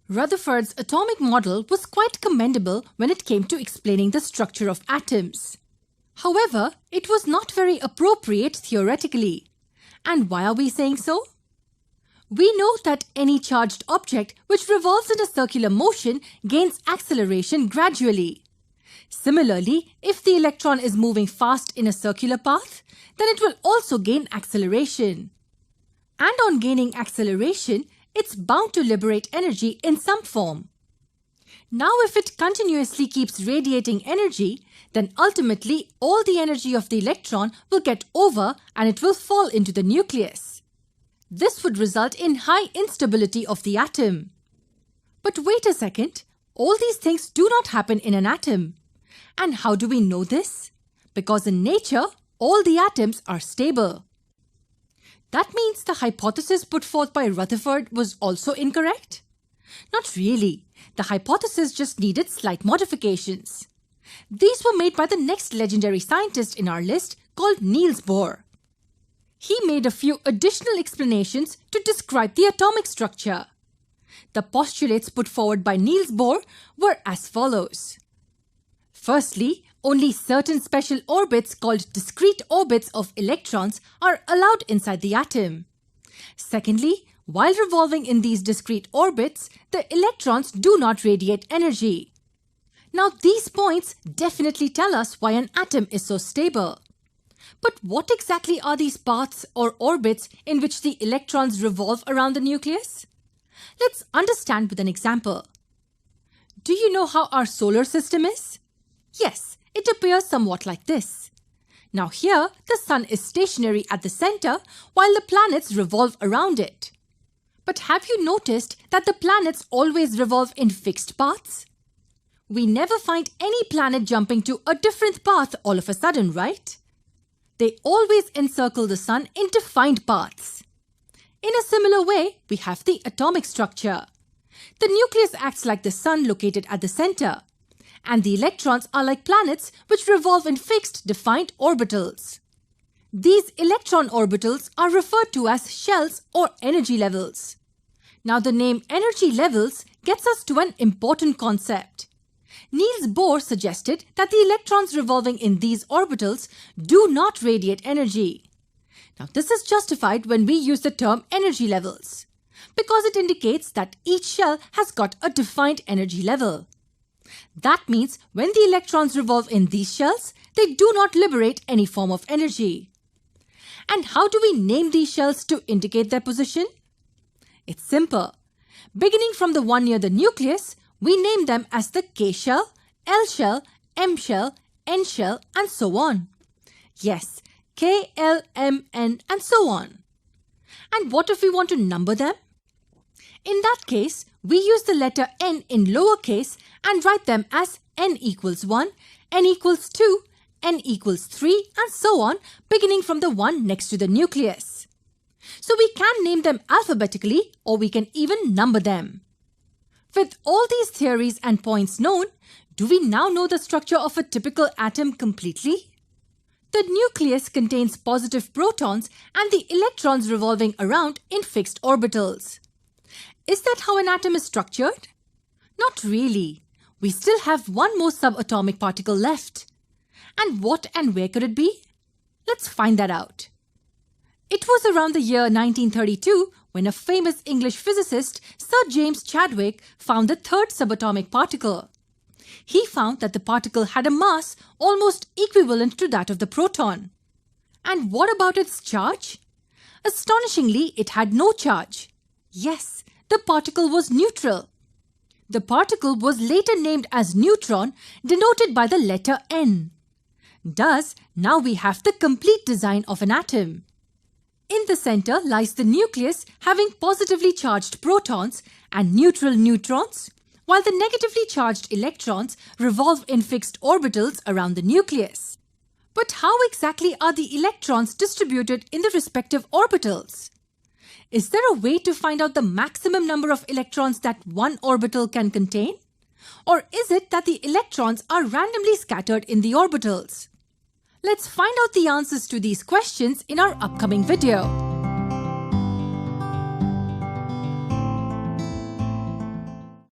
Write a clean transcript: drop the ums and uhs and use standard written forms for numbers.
Rutherford's atomic model was quite commendable when it came to explaining the structure of atoms. However, it was not very appropriate theoretically. And why are we saying so? We know that any charged object which revolves in a circular motion gains acceleration gradually. Similarly, if the electron is moving fast in a circular path, then it will also gain acceleration. And on gaining acceleration, it's bound to liberate energy in some form. Now, if it continuously keeps radiating energy, then ultimately all the energy of the electron will get over and it will fall into the nucleus. This would result in high instability of the atom. But wait a second, all these things do not happen in an atom. And how do we know this? Because in nature, all the atoms are stable. That means the hypothesis put forth by Rutherford was also incorrect? Not really. The hypothesis just needed slight modifications. These were made by the next legendary scientist in our list called Niels Bohr. He made a few additional explanations to describe the atomic structure. The postulates put forward by Niels Bohr were as follows. Firstly, only certain special orbits called discrete orbits of electrons are allowed inside the atom. Secondly, while revolving in these discrete orbits, the electrons do not radiate energy. Now, these points definitely tell us why an atom is so stable. But what exactly are these paths or orbits in which the electrons revolve around the nucleus? Let's understand with an example. Do you know how our solar system is? Yes, it appears somewhat like this. Now here, the sun is stationary at the center while the planets revolve around it. But have you noticed that the planets always revolve in fixed paths? We never find any planet jumping to a different path all of a sudden, right? They always encircle the sun in defined paths. In a similar way, we have the atomic structure. The nucleus acts like the sun located at the center, and the electrons are like planets which revolve in fixed, defined orbitals. These electron orbitals are referred to as shells or energy levels. Now, the name energy levels gets us to an important concept. Niels Bohr suggested that the electrons revolving in these orbitals do not radiate energy. Now, this is justified when we use the term energy levels, because it indicates that each shell has got a defined energy level. That means when the electrons revolve in these shells, they do not liberate any form of energy. And how do we name these shells to indicate their position? It's simple. Beginning from the one near the nucleus, we name them as the K shell, L shell, M shell, N shell, and so on. Yes, K, L, M, N, and so on. And what if we want to number them? In that case, we use the letter N in lowercase and write them as N equals 1, N equals 2, N equals 3, and so on, beginning from the one next to the nucleus. So we can name them alphabetically, or we can even number them. With all these theories and points known, do we now know the structure of a typical atom completely? The nucleus contains positive protons and the electrons revolving around in fixed orbitals. Is that how an atom is structured? Not really. We still have one more subatomic particle left. And what and where could it be? Let's find that out. It was around the year 1932 when a famous English physicist, Sir James Chadwick, found the third subatomic particle. He found that the particle had a mass almost equivalent to that of the proton. And what about its charge? Astonishingly, it had no charge. Yes, the particle was neutral. The particle was later named as neutron, denoted by the letter N. Thus, now we have the complete design of an atom. In the center lies the nucleus having positively charged protons and neutral neutrons, while the negatively charged electrons revolve in fixed orbitals around the nucleus. But how exactly are the electrons distributed in the respective orbitals? Is there a way to find out the maximum number of electrons that one orbital can contain? Or is it that the electrons are randomly scattered in the orbitals? Let's find out the answers to these questions in our upcoming video.